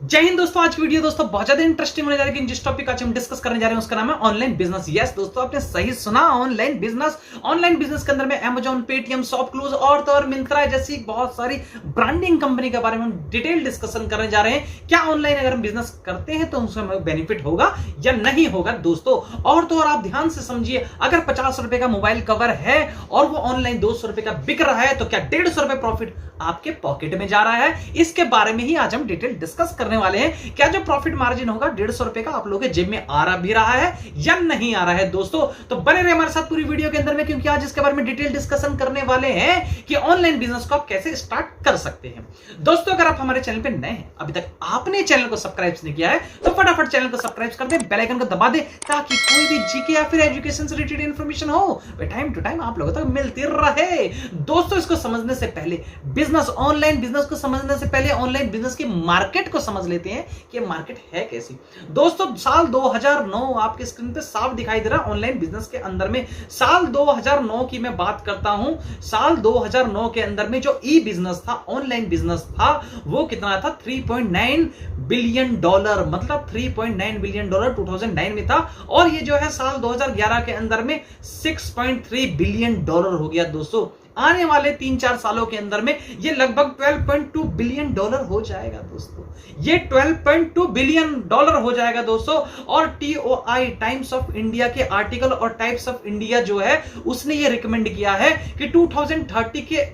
जय हिंद दोस्तों। आज की वीडियो दोस्तों बहुत ज्यादा इंटरेस्टिंग होने जा रही है। जिस टॉपिक आज हम डिस्कस करने जा रहे हैं उसका नाम है ऑनलाइन बिजनेस। यस दोस्तों, आपने सही सुना, ऑनलाइन बिजनेस। ऑनलाइन बिजनेस के अंदर में अमेजॉन, पेटीएम, शॉपक्लूज और तो और मिंत्रा जैसी बहुत सारी ब्रांडिंग कंपनी के बारे में हम डिटेल डिस्कशन करने जा रहे हैं। क्या ऑनलाइन अगर हम बिजनेस करते हैं तो उसमें बेनिफिट होगा या नहीं होगा दोस्तों। और तो और आप ध्यान से समझिए, अगर 50 रुपए का मोबाइल कवर है और वो ऑनलाइन 200 रुपए का बिक रहा है तो क्या 150 रुपए प्रॉफिट आपके पॉकेट में जा रहा है? इसके बारे में ही आज हम डिटेल डिस्कस करने वाले हैं। क्या जो प्रॉफिट मार्जिन होगा 150 रुपए का आप लोगों के जेब में आ रहा भी रहा है या नहीं आ रहा है दोस्तों। तो बने रहे हमारे साथ पूरी वीडियो के अंदर में, क्योंकि आज इसके बारे में डिटेल डिस्कशन करने वाले हैं कि ऑनलाइन बिजनेस को आप कैसे स्टार्ट कर सकते हैं। दोस्तों, अगर आप हमारे चैनल पे नए हैं, अभी तक आपने चैनल को सब्सक्राइब नहीं किया है तो फटाफट चैनल को सब्सक्राइब कर दे, बेल आइकन को दबा दे, ताकि कोई भी जीके या फिर एजुकेशन से रिलेटेड इंफॉर्मेशन हो वह टाइम टू टाइम आप लोगों तक मिलती रहे। दोस्तों, इसको समझने से पहले, बिजनेस ऑनलाइन बिजनेस को समझने से पहले ऑनलाइन बिजनेस की मार्केट को समझ लेते हैं कि मार्केट है कैसी। दोस्तों, साल 2009 आपके स्क्रीन पे साफ दिखाई दे रहा है ऑनलाइन बिजनेस के अंदर में। साल 2009 की मैं बात करता हूं। साल 2009 के अंदर में जो ई बिजनेस था, ऑनलाइन बिजनेस था, वो कितना था? 3.9 बिलियन डॉलर, मतलब 3.9 बिलियन डॉलर 2009 में था। और ये जो है साल 2011 के अंदर में 6.3 बिलियन डॉलर हो गया दोस्तों। आने वाले 3-4 सालों के अंदर में ये लगभग 12.2 बिलियन डॉलर हो जाएगा दोस्तों। ये 12.2 बिलियन डॉलर हो जाएगा दोस्तों। और TOI, टाइम्स ऑफ इंडिया के आर्टिकल और टाइम्स ऑफ इंडिया जो है उसने ये रिकमेंड किया है कि 2030 के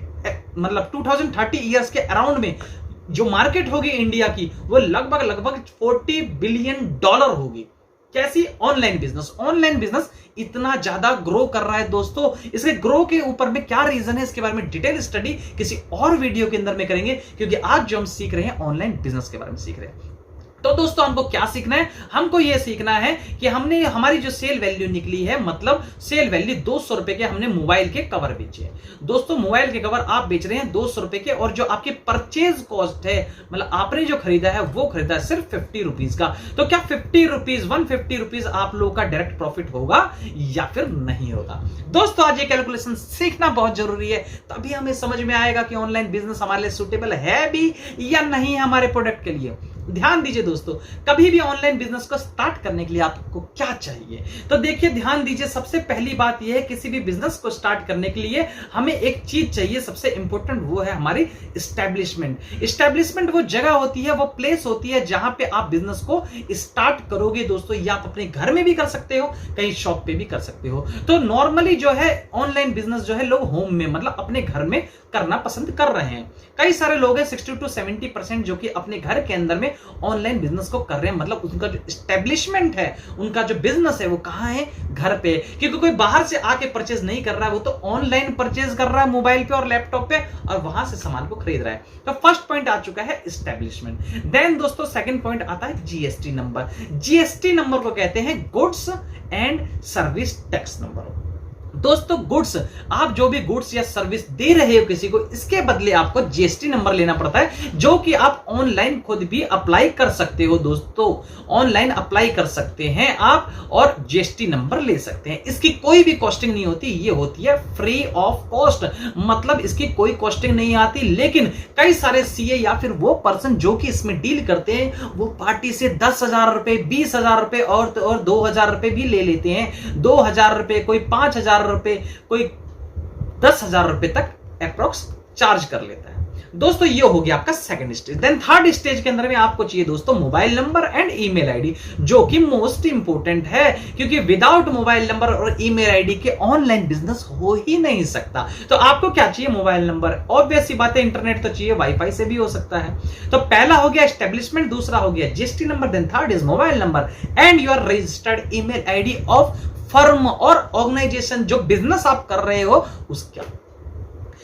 मतलब 2030 ईयर्स के अराउंड में जो मार्केट होगी इंडिया की वो लगभग 40 बिलियन डॉलर होगी। कैसी? Online business. ऑनलाइन बिजनेस इतना ज्यादा ग्रो कर रहा है दोस्तों। इसके ग्रो के ऊपर में क्या रीजन है, इसके बारे में डिटेल स्टडी किसी और वीडियो के अंदर में करेंगे, क्योंकि आज जो हम सीख रहे हैं ऑनलाइन बिजनेस के बारे में सीख रहे हैं। तो दोस्तों, हमको क्या सीखना है? हमको यह सीखना है कि हमने हमारी जो सेल वैल्यू निकली है, मतलब सेल वैल्यू 200 रुपए के हमने मोबाइल के कवर बेचे हैं दोस्तों। मोबाइल के कवर आप बेच रहे हैं 200 रुपए के, और जो आपकी परचेज कॉस्ट है, मतलब आपने जो खरीदा है वो खरीदा है सिर्फ 50 रुपीज का। तो क्या 50 रुपीज 150 रुपीज आप लोगों का डायरेक्ट प्रॉफिट होगा या फिर नहीं होगा? दोस्तों, आज ये कैलकुलेशन सीखना बहुत जरूरी है, तभी हमें समझ में आएगा कि ऑनलाइन बिजनेस हमारे लिए सुटेबल है भी या नहीं है हमारे प्रोडक्ट के लिए। ध्यान दीजिए दोस्तों, कभी भी ऑनलाइन बिजनेस को स्टार्ट करने के लिए आपको क्या चाहिए? तो देखिए, ध्यान दीजिए, सबसे पहली बात यह है, किसी भी बिजनेस को स्टार्ट करने के लिए हमें एक चीज चाहिए, सबसे इंपॉर्टेंट, वो है हमारी एस्टेब्लिशमेंट। एस्टेब्लिशमेंट वो जगह होती है, वो प्लेस होती है जहां पे आप बिजनेस को स्टार्ट करोगे दोस्तों। या आप अपने घर में भी कर सकते हो, कहीं शॉप पे भी कर सकते हो। तो नॉर्मली जो है ऑनलाइन बिजनेस जो है लोग होम में, मतलब अपने घर में करना पसंद कर रहे हैं। कई सारे लोग हैं 60 to 70% जो कि अपने घर के अंदर में ऑनलाइन बिजनेस को कर रहे हैं। मतलब उनका जो एस्टेब्लिशमेंट है, उनका जो बिजनेस है वो कहां है? घर पे। क्योंकि कोई बाहर से आके परचेज नहीं कर रहा है, वो तो ऑनलाइन परचेज कर रहा है मोबाइल पे और लैपटॉप पे, और वहां से सामान को खरीद रहा है। तो फर्स्ट पॉइंट आ चुका है एस्टेब्लिशमेंट। देन दोस्तों, सेकंड पॉइंट आता है जीएसटी नंबर। जीएसटी नंबर को कहते हैं goods and service tax number. दोस्तों, गुड्स, आप जो भी गुड्स या सर्विस दे रहे हो किसी को, इसके बदले आपको जीएसटी नंबर लेना पड़ता है, जो कि आप ऑनलाइन खुद भी अप्लाई कर सकते हो दोस्तों। ऑनलाइन अप्लाई कर सकते हैं आप और जीएसटी नंबर ले सकते हैं। इसकी कोई भी कॉस्टिंग नहीं होती, ये होती है फ्री ऑफ कॉस्ट, मतलब इसकी कोई कॉस्टिंग नहीं आती। लेकिन कई सारे सीए या फिर वो पर्सन जो कि इसमें डील करते हैं, वो पार्टी से 10,000 रुपए, 20,000 रुपए और 2,000 रुपए भी ले लेते हैं। 2,000 रुपए, कोई 5,000 रुपए, कोई 10,000 रुपए तक अप्रोक्स चार्ज कर लेता है दोस्तों। ये हो गया आपका second stage. Then third stage के अंदर में आपको चाहिए दोस्तों mobile number and email ID, जो कि मोस्ट इंपोर्टेंट है, क्योंकि विदाउट मोबाइल नंबर और ईमेल आईडी के ऑनलाइन बिजनेस हो ही नहीं सकता। तो आपको क्या चाहिए? Mobile number. ऑब्वियस सी बात है, इंटरनेट तो चाहिए, वाईफाई से भी हो सकता है। तो पहला हो गया एस्टेब्लिशमेंट, दूसरा हो गया GST number, then third is mobile number and your registered email ID of firm और ऑर्गेनाइजेशन, जो बिजनेस आप कर रहे हो उसका।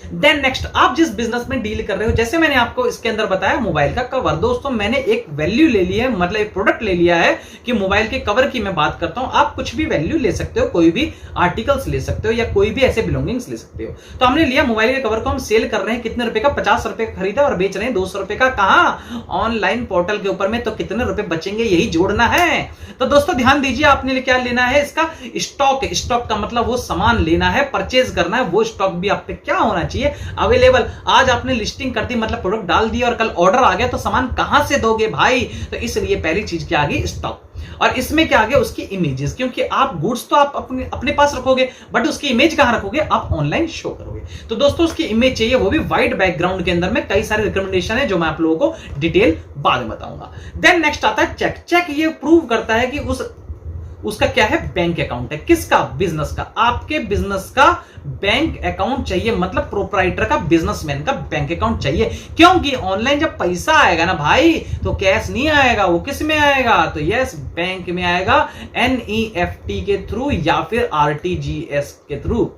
देन नेक्स्ट, आप जिस बिजनेस में डील कर रहे हो, जैसे मैंने आपको इसके अंदर बताया मोबाइल का कवर। दोस्तों, मैंने एक वैल्यू ले ली है, मतलब एक प्रोडक्ट ले लिया है कि मोबाइल के कवर की मैं बात करता हूं। आप कुछ भी वैल्यू ले सकते हो, कोई भी आर्टिकल्स ले सकते हो या कोई भी ऐसे बिलोंगिंग्स ले सकते हो। तो हमने लिया मोबाइल के कवर को, हम सेल कर रहे हैं कितने रुपए का? 50 रुपए का खरीदा और बेच रहे हैं 200 रुपए का। कहां? ऑनलाइन पोर्टल के ऊपर में। तो कितने रुपए बचेंगे, यही जोड़ना है। तो दोस्तों, ध्यान दीजिए, आपने क्या लेना है? इसका स्टॉक। स्टॉक का मतलब वो सामान लेना है, परचेज करना है, वो स्टॉक भी आप पे क्या होना चाहिए? चाहिए अवेलेबल। आज आपने लिस्टिंग कर दी, मतलब प्रोडक्ट डाल दिया और कल ऑर्डर आ गया तो सामान कहां से दोगे भाई? तो इसलिए पहली चीज क्या आ गई? स्टॉक। और इसमें क्या आ गया? उसकी इमेजेस, क्योंकि आप गुड्स तो आप अपने पास रखोगे, बट उसकी इमेज कहां रखोगे? आप ऑनलाइन शो करोगे। तो दोस्तों उसकी इमेज चाहिए, वो भी व्हाइट बैकग्राउंड के अंदर में। कई सारे रिकमेंडेशन है जो मैं आप लोगों को डिटेल बाद में बताऊंगा। देन नेक्स्ट आता है चेक। चेक ये प्रूव करता है कि उसका क्या है? बैंक अकाउंट है। किसका? बिजनेस का। आपके बिजनेस का बैंक अकाउंट चाहिए, मतलब प्रोप्राइटर का, बिजनेसमैन का बैंक अकाउंट चाहिए। क्योंकि ऑनलाइन जब पैसा आएगा ना भाई, तो कैश नहीं आएगा, वो किस में आएगा? तो यस, बैंक में आएगा, NEFT के थ्रू या फिर RTGS के थ्रू।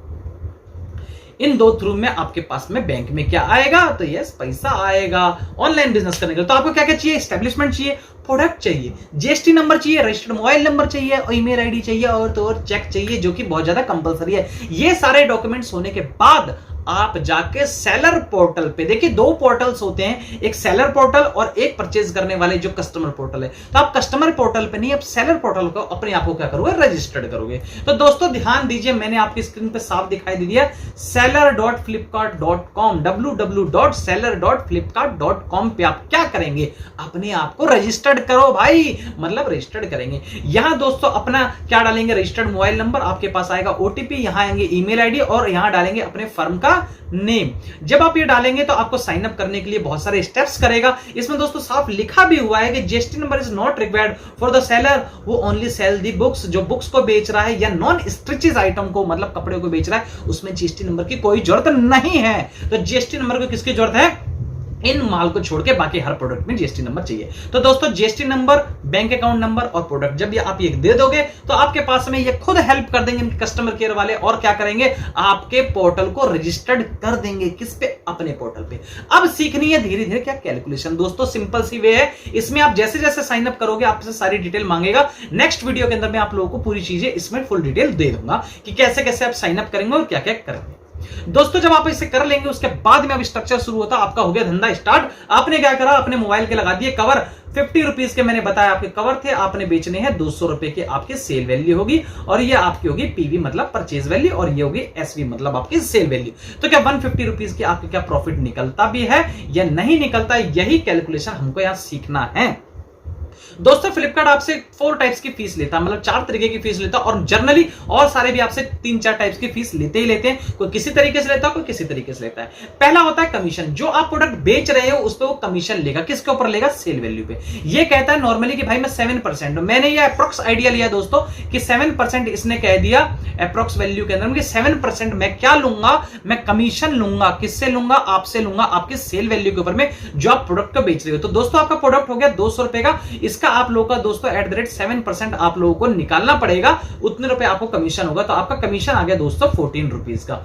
इन दो थ्रू में आपके पास में बैंक में क्या आएगा? तो यस, पैसा आएगा ऑनलाइन बिजनेस करने के लिए। तो आपको क्या क्या चाहिए? एस्टेब्लिशमेंट चाहिए, प्रोडक्ट चाहिए, GST नंबर चाहिए, रजिस्टर्ड मोबाइल नंबर चाहिए, और ईमेल आईडी चाहिए, और तो और चेक चाहिए, जो कि बहुत ज्यादा कंपलसरी है। ये सारे डॉक्यूमेंट्स होने के बाद आप जाके सेलर पोर्टल पे, देखिए दो पोर्टल्स होते हैं, एक सेलर पोर्टल और एक परचेज करने वाले जो कस्टमर पोर्टल है। तो आप कस्टमर पोर्टल पे नहीं, आप सेलर पोर्टल को अपने आप को क्या करोगे? रजिस्टर्ड करोगे। तो दोस्तों ध्यान दीजिए, मैंने आपकी स्क्रीन पे साफ दिखाई दे दिया, seller.flipkart.com, www.seller.flipkart.com पे आप क्या करेंगे? अपने आप को रजिस्टर्ड करो भाई, मतलब रजिस्टर्ड करेंगे। यहां दोस्तों अपना क्या डालेंगे? रजिस्टर्ड मोबाइल नंबर, आपके पास आएगा OTP, यहां आएंगे ईमेल आईडी, और यहां डालेंगे अपने फर्म का नेम। जब आप ये डालेंगे तो आपको साइन अप करने के लिए बहुत सारे स्टेप्स करेगा। इसमें दोस्तों साफ लिखा भी हुआ है कि GST number is not required for the seller वो ओनली सेल दी बुक्स। जो बुक्स को बेच रहा है या नॉन स्ट्रिचेज आइटम को, मतलब कपड़े को बेच रहा है, उसमें GST नंबर की कोई जरूरत नहीं है। तो GST नंबर को किसकी जरूरत है? इन माल को छोड़ के बाकी हर प्रोडक्ट में GST नंबर चाहिए। तो दोस्तों GST number, bank account number और प्रोडक्ट जब ये आप ये दे दोगे तो आपके पास में ये खुद हेल्प कर देंगे कस्टमर केयर वाले, और क्या करेंगे? आपके पोर्टल को रजिस्टर्ड कर देंगे। किस पे? अपने पोर्टल पे। अब सीखनी है धीरे धीरे क्या? कैलकुलेशन। दोस्तों सिंपल सी वे है, इसमें आप जैसे जैसे साइन अप करोगे आपसे सारी डिटेल मांगेगा। नेक्स्ट वीडियो के अंदर मैं आप लोगों को पूरी चीजें इसमें फुल डिटेल दे दूंगा कि कैसे कैसे आप साइन अप करेंगे और क्या क्या करेंगे। दोस्तों जब आप इसे कर लेंगे उसके बाद में अब स्ट्रक्चर शुरू होता, आपका हो गया धंधा स्टार्ट। आपने क्या करा? अपने मोबाइल के लगा दिए कवर। 50 रुपीज के मैंने बताया आपके कवर थे, आपने बेचने हैं 200 रुपए के, आपकी सेल वैल्यू होगी, और ये आपकी होगी PV मतलब परचेज वैल्यू, और ये होगी SV मतलब आपकी सेल वैल्यू। तो क्या 150 रुपीज की आपके क्या प्रॉफिट निकलता भी है या नहीं निकलता? यही कैलकुलेशन हमको यहां सीखना है। दोस्तों फ्लिपकार्ट आपसे 4 टाइप्स की फीस लेता है, मतलब 4 तरीके की फीस लेता है, और जनरली और सारे भी आपसे 3-4 टाइप्स की फीस लेते ही लेते हैं। कोई किसी तरीके से लेता है, कोई किसी तरीके से लेता है। पहला होता है कमीशन। जो आप प्रोडक्ट बेच रहे हो उस पर वो कमीशन लेगा। किसके ऊपर लेगा? सेल वैल्यू पे। ये कहता है नॉर्मली कि भाई मैं 7%, मैंने ये अप्रोक्स आइडिया लिया दोस्तों कि 7% इसने कह दिया अप्रोक्स वैल्यू के अंदर, 7% मैं क्या लूंगा? मैं कमीशन लूंगा। किससे लूंगा? आपसे लूंगा, आपकी सेल वैल्यू के ऊपर में जो आप प्रोडक्ट को बेच रहे हो। तो दोस्तों आपका प्रोडक्ट हो गया 200 रुपए का, इसका आप लोगों का दोस्तों @7% आप लोगों को निकालना पड़ेगा, उतने रुपए आपको कमीशन होगा। तो आपका कमीशन आ गया दोस्तों 14 रुपीज का,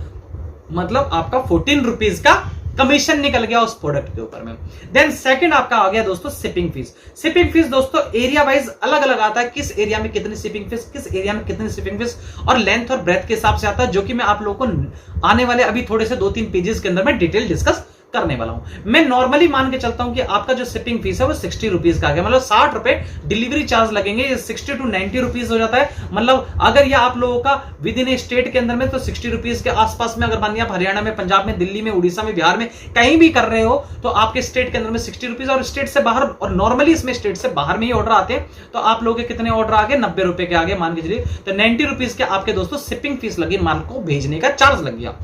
मतलब आपका 14 रुपीज का कमीशन निकल गया उस प्रोडक्ट के ऊपर में। देन सेकंड आपका आ गया दोस्तों शिपिंग फीस। शिपिंग फीस दोस्तों एरिया वाइज अलग अलग आता है, किस एरिया में कितनी शिपिंग फीस, किस एरिया में कितनी शिपिंग फीस, और लेंथ और ब्रेथ के हिसाब से आता है, जो कि मैं आप लोगों को आने वाले अभी थोड़े से 2-3 पेजेस के अंदर में डिटेल डिस्कस करने वाला हूं। मैं नॉर्मली मान के चलता हूं कि आपका जो शिपिंग फीस है वो 60 रुपीज का आ गया, मतलब 60 रुपए डिलीवरी चार्ज लगेंगे। 60 to 90 रुपीज हो जाता है। मतलब अगर ये आप लोगों का विद इन स्टेट के अंदर में तो 60 रुपीज के आसपास में, अगर मानिए आप हरियाणा में, पंजाब में, दिल्ली में, उड़ीसा में, बिहार में कहीं भी कर रहे हो तो आपके स्टेट के अंदर में 60 रुपीज, और स्टेट से बाहर, और नॉर्मली इसमें स्टेट से बाहर में ही ऑर्डर आते हैं, तो आप लोगों के कितने ऑर्डर आ गए? 90 रुपए के आगे मान के चलिए। तो 90 रुपीज के आपके दोस्तों शिपिंग फीस लगी, माल को भेजने का चार्ज लग गया।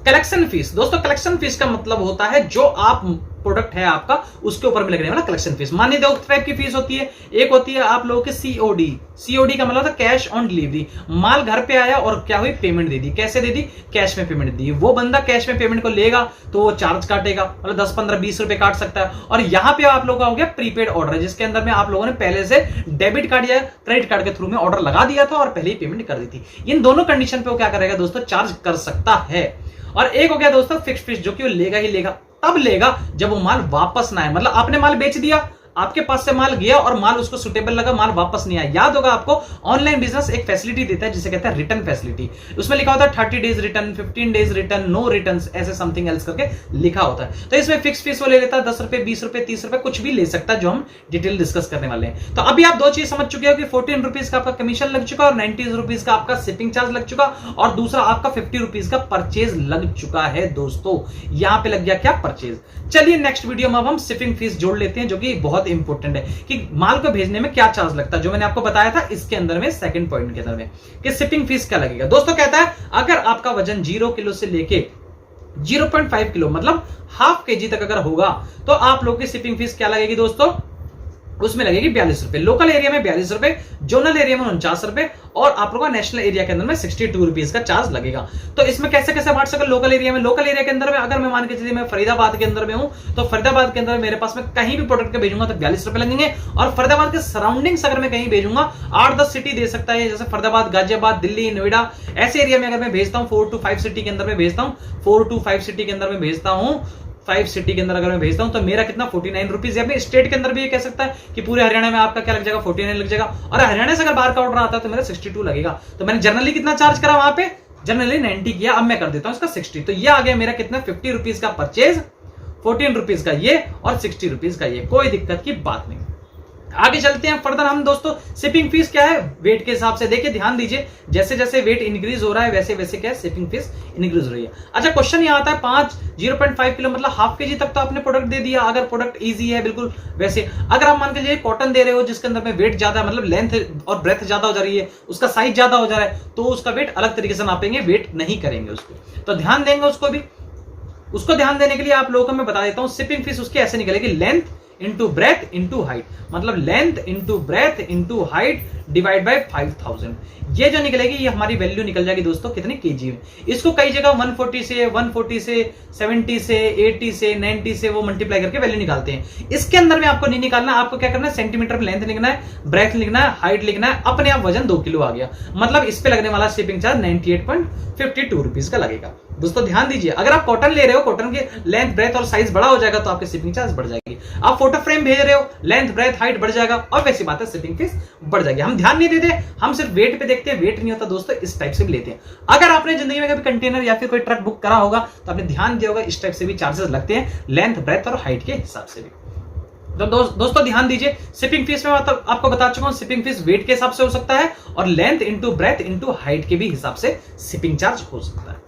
कलेक्शन फीस दोस्तों, कलेक्शन फीस का मतलब होता है जो आप प्रोडक्ट है आपका उसके ऊपर में लगने वाला कलेक्शन फीस। मानिए दो टाइप की फीस होती है। एक होती है आप लोगों के COD का मतलब होता है कैश ऑन डिलीवरी। माल घर पे आया और क्या हुई? पेमेंट दे दी। कैसे दे दी? कैश में पेमेंट दी। वो बंदा कैश में पेमेंट को लेगा तो वो चार्ज काटेगा, मतलब 10, 15, 20 रुपए काट सकता है। और यहां पे आप लोगों का हो गया प्रीपेड ऑर्डर, जिसके अंदर में आप लोगों ने पहले से डेबिट कार्ड या क्रेडिट कार्ड के थ्रू में ऑर्डर लगा दिया था और पहले ही पेमेंट कर दी थी। इन दोनों कंडीशन पे वो क्या करेगा दोस्तों? चार्ज कर सकता है। और एक हो गया दोस्तों फिक्स्ड फीस, जो कि वो लेगा ही लेगा, तब लेगा जब वो माल वापस ना आए। मतलब आपने माल बेच दिया, आपके पास से माल गया और माल उसको सुटेबल लगा, माल वापस नहीं आया। याद होगा आपको, ऑनलाइन बिजनेस एक फैसिलिटी देता है जिसे कहता है रिटर्न फैसिलिटी। उसमें लिखा होता है 30 days return, 15 days return, no return, ऐसे समथिंग एल्स करके लिखा होता है। तो इसमें फिक्स फीस वो ले लेता है 10 रुपए, 20 रुपए, 30 रुपए, कुछ भी ले सकता है, जो हम डिटेल डिस्कस करने वाले हैं। तो अभी आप दो चीज समझ चुके हो कि 14 रुपीज का आपका कमीशन लग चुका और 90 रुपीज का आपका शिपिंग चार्ज लग चुका, और दूसरा आपका 50 रुपीज का परचेज लग चुका है। दोस्तों यहां पे लग गया क्या, परचेज। चलिए नेक्स्ट वीडियो में अब हम शिपिंग फीस जोड़ लेते हैं, जो कि बहुत इंपॉर्टेंट है कि माल को भेजने में क्या चार्ज लगता है, जो मैंने आपको बताया था इसके अंदर में, सेकंड पॉइंट के अंदर में, कि शिपिंग फीस क्या लगेगा। दोस्तों कहता है अगर आपका वजन 0 किलो से लेके 0.5 किलो मतलब हाफ केजी तक अगर होगा तो आप लोग की शिपिंग फीस क्या लगेगी दोस्तों, उसमें लगेगी 42 रुपए। लोकल एरिया में 42 रुपए, जोनल एरिया में 49 रुपए, और आप लोगों का नेशनल एरिया के अंदर में 62 रुपीज का चार्ज लगेगा। तो इसमें कैसे कैसे बांट सकते लोकल एरिया में। लोकल एरिया के अंदर में अगर मैं मान के चलिए मैं फरीदाबाद के अंदर में हूं, तो फरीदाबाद के अंदर मेरे पास में कहीं भी प्रोडक्ट के भेजूंगा तो 42 रुपए लगेंगे, और फरीदाबाद के सराउंडिंग्स अगर मैं कहीं भेजूंगा, 8-10 सिटी दे सकता है, जैसे फरीदाबाद, गाजियाबाद, दिल्ली, नोएडा, ऐसे एरिया में अगर मैं भेजता हूं, 4 to 5 सिटी के अंदर में भेजता हूं, 4 to 5 सिटी के अंदर में भेजता हूं, 5 सिटी के अंदर अगर मैं भेजता हूं तो मेरा कितना 49 रुपीज। या फिर स्टेट के अंदर भी ये कह सकता है कि पूरे हरियाणा में आपका क्या लग जाएगा, 49 लग जाएगा, और हरियाणा से अगर बाहर का ऑर्डर आता है तो मेरा 62 लगेगा। तो मैंने जनरली कितना चार्ज करा वहां पे, जनरली 90 किया, अब मैं कर देता हूं इसका 60। तो ये आ गया मेरा कितना, 50 रुपीज का परचेज, 14 रुपीज का ये और 60 रुपीज का ये, कोई दिक्कत की बात नहीं। आगे चलते हैं फर्दर हम दोस्तों। शिपिंग फीस क्या है, वेट के हिसाब से। देखिए ध्यान दीजिए, जैसे जैसे वेट इंक्रीज हो रहा है वैसे वैसे क्या है, शिपिंग फीस इंक्रीज हो रही है। अच्छा क्वेश्चन ये आता है 0.5 किलो मतलब हाफ केजी तक तो आपने प्रोडक्ट दे दिया, अगर प्रोडक्ट इजी है बिल्कुल वैसे। अगर आप मान के चलिए कॉटन दे रहे हो जिसके अंदर में वेट ज्यादा मतलब लेंथ और ब्रेथ ज्यादा हो जा रही है, उसका साइज ज्यादा हो जा रहा है, तो उसका वेट अलग तरीके से नापेंगे, वेट नहीं करेंगे उसको, तो ध्यान देंगे उसको भी। उसको ध्यान देने के लिए आप लोगों को मैं बता देता हूं, शिपिंग फीस उसकी ऐसे निकलेगी, length into breadth into height, मतलब length into breadth into height divide by 5000। ये जो निकलेगी ये हमारी वैल्यू निकल जाएगी दोस्तों कितने केजी में। इसको कई जगह 140 से 70 से 80 से 90 से वो मल्टीप्लाई करके वैल्यू निकालते हैं। इसके अंदर में आपको नहीं निकालना, आपको क्या करना है, सेंटीमीटर में लेंथ लिखना है, ब्रेथ लिखना है, हाइट लिखना है, अपने आप वजन 2 किलो आ गया, मतलब इस पे लगने वाला शिपिंग चार्ज 98.52 रुपीज का लगेगा। दोस्तों ध्यान दीजिए, अगर आप कॉटन ले रहे हो, कॉटन के लेंथ ब्रेथ और साइज बड़ा हो जाएगा तो आपके शिपिंग चार्ज बढ़ जाएगी। आप फोटो फ्रेम भेज रहे हो, लेंथ ब्रेथ हाइट बढ़ जाएगा और वैसी बात है शिपिंग फीस बढ़ जाएगी। हम ध्यान नहीं देते, हम सिर्फ वेट पे देखते हैं, वेट नहीं होता दोस्तों, इस टाइप से भी लेते हैं। अगर आपने जिंदगी में कभी कंटेनर या फिर कोई ट्रक बुक करा होगा तो आपने ध्यान दिया होगा इस टाइप से भी चार्जेस लगते हैं, लेंथ ब्रेथ और हाइट के हिसाब से भी। तो दोस्तों ध्यान दीजिए, शिपिंग फीस में मतलब आपको बता चुका हूं, शिपिंग फीस वेट के हिसाब से हो सकता है और length into breadth into height के भी हिसाब से शिपिंग चार्ज हो सकता है।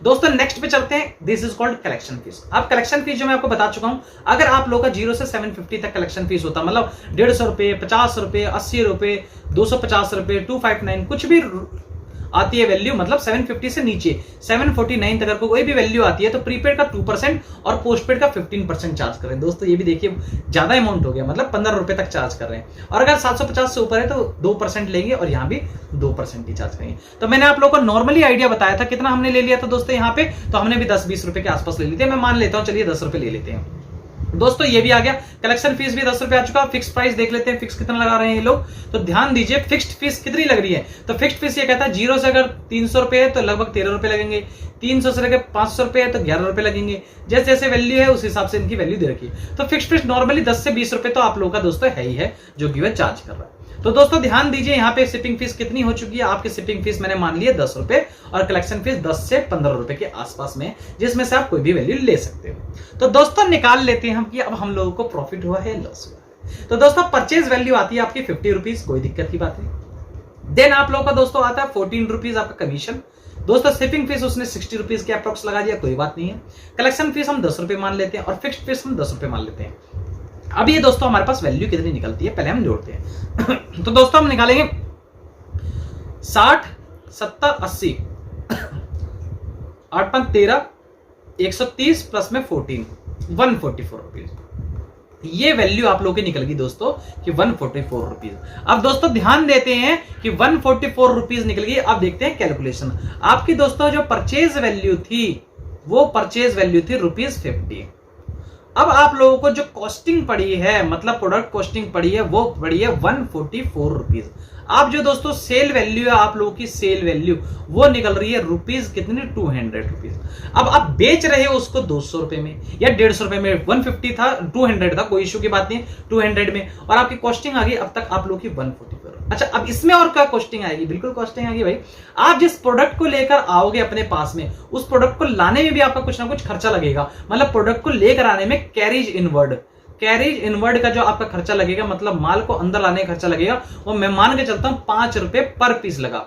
दोस्तों नेक्स्ट पे चलते हैं, this is called collection fees. अब कलेक्शन फीस जो मैं आपको बता चुका हूं, अगर आप लोग का 0 से 750 तक कलेक्शन फीस होता, मतलब 150 रुपए, 50 रुपए, 80 रुपए, 250 रुपए, 259 कुछ भी आती है वैल्यू, मतलब 750 से नीचे 749 तक कोई भी वैल्यू आती है तो प्रीपेड का 2% और पोस्टपेड का 15% चार्ज कर रहे हैं। दोस्तों ये भी देखिए ज्यादा अमाउंट हो गया, मतलब 15 रुपए तक चार्ज कर रहे हैं। और अगर 750 से ऊपर है तो 2% लेंगे और यहाँ भी 2% ही चार्ज करेंगे। तो मैंने आप लोगों को नॉर्मली आइडिया बताया था, कितना हमने ले लिया था दोस्तों यहाँ पे, तो हमने भी 10-20 रुपए के आसपास ले लेते हैं। मैं मान लेता हूँ, चलिए 10 रुपए ले लेते हैं। दोस्तों ये भी आ गया, कलेक्शन फीस भी 10 रुपए आ चुका। फिक्स प्राइस देख लेते हैं, फिक्स कितना लगा रहे हैं ये लोग। तो ध्यान दीजिए फिक्स्ड फीस कितनी लग रही है, तो फिक्स्ड फीस ये कहता है 0 से अगर 300 रुपए है तो लगभग 13 रुपए लगेंगे, 300 से लेकर 500 रुपए है तो 11 रुपए लगेंगे। जैसे जैसे वैल्यू है उस हिसाब से इनकी वैल्यू दे रखी है। तो फिक्स्ड फीस नॉर्मली 10 से 20 रुपए तो आप लोगों का दोस्तों है ही है, जो कि वह चार्ज कर रहा है। तो दोस्तों ध्यान दीजिए, यहाँ पे शिपिंग फीस कितनी हो चुकी है, आपकी शिपिंग फीस मैंने मान ली है 10 रुपए और कलेक्शन फीस 10 से 15 रुपए के आसपास में, जिसमें से आप कोई भी वैल्यू ले सकते हो। तो दोस्तों निकाल लेते हैं हम कि अब हम लोगों को प्रॉफिट हुआ है लॉस हुआ है। तो दोस्तों परचेज वैल्यू आती है आपकी 50 रुपीज, कोई दिक्कत की बात नहीं। देन आप लोगों का दोस्तों आता है 14 रुपीज आपका कमीशन। दोस्तों शिपिंग फीस उसने 60 रुपीज के अप्रोक्स लगा दिया, कोई बात नहीं है। कलेक्शन फीस हम 10 रुपए मान लेते हैं और फिक्स्ड फीस हम 10 रुपए मान लेते हैं। अब ये दोस्तों हमारे पास वैल्यू कितनी निकलती है पहले हम जोड़ते हैं। तो दोस्तों हम निकालेंगे 60, 70, 80, 8 5 13, 130 प्लस में 14, 144 रुपीज। ये वैल्यू आप लोगों की निकल गई दोस्तों कि 144 रुपीज। अब दोस्तों ध्यान देते हैं कि 144 रुपीज निकल गई। अब देखते हैं कैलकुलेशन। आपकी दोस्तों जो परचेज वैल्यू थी वो परचेज वैल्यू थी ₹50, अब आप लोगों को जो कॉस्टिंग पड़ी है, मतलब प्रोडक्ट कॉस्टिंग पड़ी है, वो पड़ी है 144 रुपीज। आप जो दोस्तों सेल वैल्यू है, आप लोगों की सेल वैल्यू वो निकल रही है रुपीज कितनी, 200 रुपीज। अब आप बेच रहे हो उसको 200 रुपए में या 150 रुपए में, 150 था 200 था, कोई इश्यू की बात नहीं, 200 में, और आपकी कॉस्टिंग आ गई अब तक आप लोगों की 144। अच्छा, अब इसमें और क्या कॉस्टिंग आएगी, बिल्कुल कॉस्टिंग आएगी भाई। आप जिस प्रोडक्ट को लेकर आओगे अपने पास में, उस प्रोडक्ट को लाने में भी आपका कुछ ना कुछ खर्चा लगेगा। मतलब प्रोडक्ट को लेकर आने में कैरेज इनवर्ड का जो आपका खर्चा लगेगा, मतलब माल को अंदर लाने का खर्चा लगेगा, वो मैं मान के चलता हूं 5 रुपए पर पीस लगा।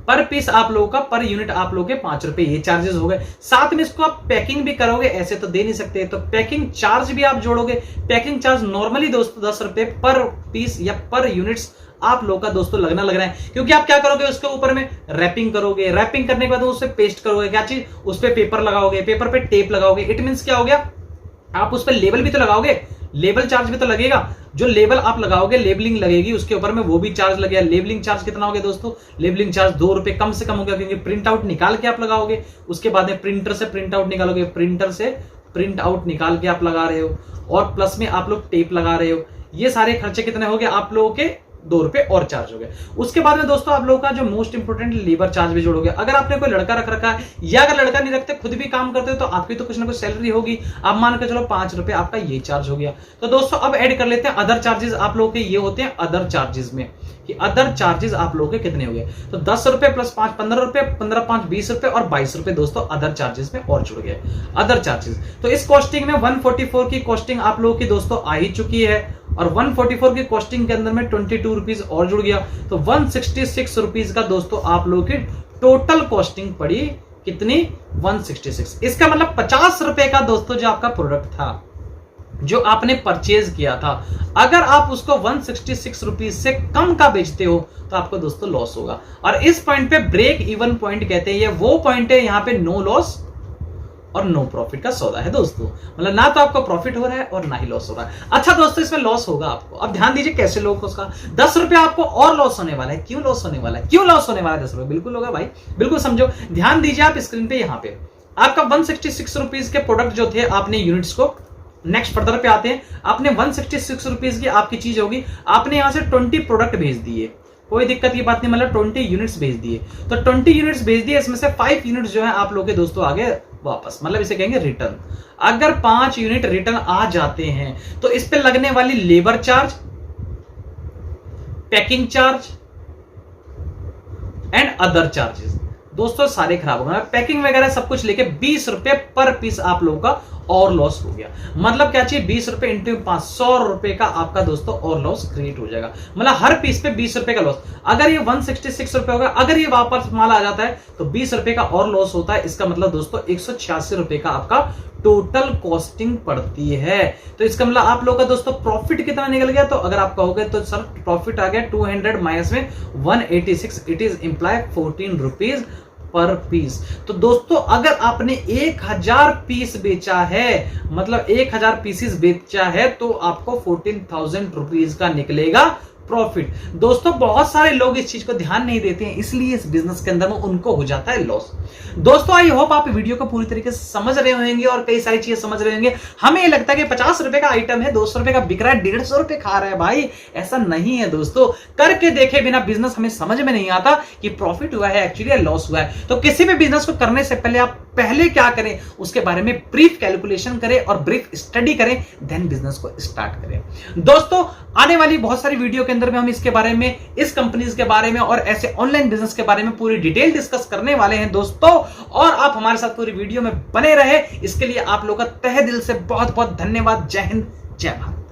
पर पीस आप लोगों का, पर यूनिट आप लोगों के 5 रुपए, ये चार्जेस हो गए। साथ में इसको आप पैकिंग भी करोगे, ऐसे तो दे नहीं सकते, तो पैकिंग चार्ज भी आप जोड़ोगे। पैकिंग चार्ज नॉर्मली दोस्तों 10 रुपए पर पीस या पर यूनिट्स आप लोगों का दोस्तों लगना लग रहा है, क्योंकि आप क्या करोगे, उसके ऊपर में रैपिंग करोगे, रैपिंग करने के बाद उस पर पेस्ट करोगे, क्या चीज, उस पर पेपर लगाओगे, पेपर पे टेप लगाओगे। इट मींस क्या हो गया, आप उस पर लेबल भी तो लगाओगे, लेबल चार्ज भी तो लगेगा। जो लेबल आप लगाओगे, लेबलिंग लगेगी उसके ऊपर में, वो भी चार्ज लगेगा। लेबलिंग चार्ज कितना हो गया दोस्तों, लेबलिंग चार्ज 2 रुपए कम से कम हो गया, क्योंकि प्रिंट आउट निकाल के आप लगाओगे, उसके बाद में प्रिंटर से प्रिंट आउट निकालोगे, प्रिंटर से प्रिंट आउट निकाल के आप लगा रहे हो, और प्लस में आप लोग टेप लगा रहे हो। ये सारे खर्चे कितने हो गए आप लोगों के, 2 रुपए और चार्ज हो गए। उसके बाद में दोस्तों आप लोगों का जो मोस्ट इंपोर्टेंट लेबर चार्ज भी जोड़ोगे। अगर आपने कोई लड़का रख रखा है, या अगर लड़का नहीं रखते, खुद भी काम करते हो, तो आपकी तो कुछ ना कुछ सैलरी होगी। आप मान के चलो 5 रुपए आपका ये चार्ज हो गया। तो दोस्तों अब ऐड कर लेते हैं अदर चार्जेस। आप लोगों के ये होते हैं अदर चार्जेस में, कि अदर चार्जेस आप लोगों के कितने हो गए, तो 10 रुपए प्लस 5 15 रुपए, 15 5 20 रुपए, और 22 रुपए दोस्तों अदर चार्जेस में और जुड़ गए, अदर चार्जेस। तो इस कॉस्टिंग में 144 की कॉस्टिंग आप लोगों की दोस्तों आ ही चुकी है, और 144 की कॉस्टिंग के अंदर में 22 रुपीज और जुड़ गया, तो 166 रुपीज का दोस्तों आप लोगों की टोटल कॉस्टिंग पड़ी कितनी, 166। इसका मतलब 50 रुपए का दोस्तों जो आपका प्रोडक्ट था, जो आपने परचेज किया था, अगर आप उसको 166 रुपीज से कम का बेचते हो तो आपको दोस्तों लॉस होगा। और इस पॉइंट पे ब्रेक इवन पॉइंट कहते हैं, ये वो पॉइंट है यहाँ पे नो लॉस और नो प्रॉफिट का सौदा है दोस्तों। मतलब ना तो आपको प्रॉफिट हो रहा है और ना ही लॉस हो रहा है। अच्छा दोस्तों, इसमें लॉस होगा आपको, अब ध्यान दीजिए कैसे लोग उसका 10 रुपए आपको और लॉस होने वाला है। क्यों लॉस होने वाला है, क्यों लॉस होने वाला है 10 रुपए, बिल्कुल होगा भाई, बिल्कुल समझो। ध्यान दीजिए आप स्क्रीन पे, यहाँ पे आपका 166 रुपीज के प्रोडक्ट जो थे, आपने यूनिट्स को, नेक्स्ट फर्दर पे आते हैं, आपने 166 रुपीज की आपकी चीज होगी, आपने यहां से 20 प्रोडक्ट भेज दिए, कोई दिक्कत की बात नहीं, मतलब 20 यूनिट्स भेज दिए। तो 20 यूनिट्स भेज दिए, इसमें से 5 यूनिट्स जो है आप लोग के दोस्तों आगे वापस, मतलब इसे कहेंगे रिटर्न। अगर 5 यूनिट रिटर्न आ जाते हैं तो इस पे लगने वाली labour charge, packing charge and other charges दोस्तों सारे खराब हो गए। पैकिंग वगैरह सब कुछ लेके 20 रुपए पर पीस आप लोगों का और लॉस हो गया। मतलब क्या चाहिए, 20 रुपए इंटू 5, 100 रुपए का आपका दोस्तों और लॉस क्रिएट हो जाएगा। मतलब हर पीस पे 20 रुपए का लॉस। अगर ये 166 रुपए होगा, अगर ये वापस माल आ जाता है तो 20 रुपए का और लॉस होता है। इसका मतलब दोस्तों 186 रुपए का आपका टोटल कॉस्टिंग पड़ती है। तो इसका मतलब आप लोगों का दोस्तों प्रॉफिट कितना निकल गया, तो अगर आप कहोगे तो सर प्रॉफिट आ गया 200 माइनस में 186, it is imply 14 rupees per piece. तो दोस्तों अगर आपने 1000 पीस बेचा है, मतलब 1000 पीसेस बेचा है, तो आपको 14,000 रुपीज का निकलेगा प्रॉफिट। दोस्तों बहुत सारे लोग इस चीज को ध्यान नहीं देते हैं, इसलिए इस बिजनेस के अंदर में उनको हो जाता है लॉस। दोस्तों आई होप आप वीडियो को पूरी तरीके से समझ रहे होंगे और कई सारी चीजें समझ रहे होंगे। हमें ये लगता है कि 50 रुपए का आइटम है, 200 रुपए का बिक रहा है, 150 रुपए खा रहा है भाई, ऐसा नहीं है दोस्तों। करके देखे बिना बिजनेस हमें समझ में नहीं आता कि प्रॉफिट हुआ है एक्चुअली या लॉस हुआ है। तो किसी भी बिजनेस को करने से पहले आप पहले क्या करें, उसके बारे में ब्रीफ कैलकुलेशन करें और ब्रीफ स्टडी करें, देन बिजनेस को स्टार्ट करें। दोस्तों आने वाली बहुत सारी वीडियो के अंदर में हम इसके बारे में, इस कंपनीज के बारे में और ऐसे ऑनलाइन बिजनेस के बारे में पूरी डिटेल डिस्कस करने वाले हैं दोस्तों। और आप हमारे साथ पूरी वीडियो में बने रहे, इसके लिए आप लोगों का तहे दिल से बहुत बहुत धन्यवाद। जय हिंद, जय भारत।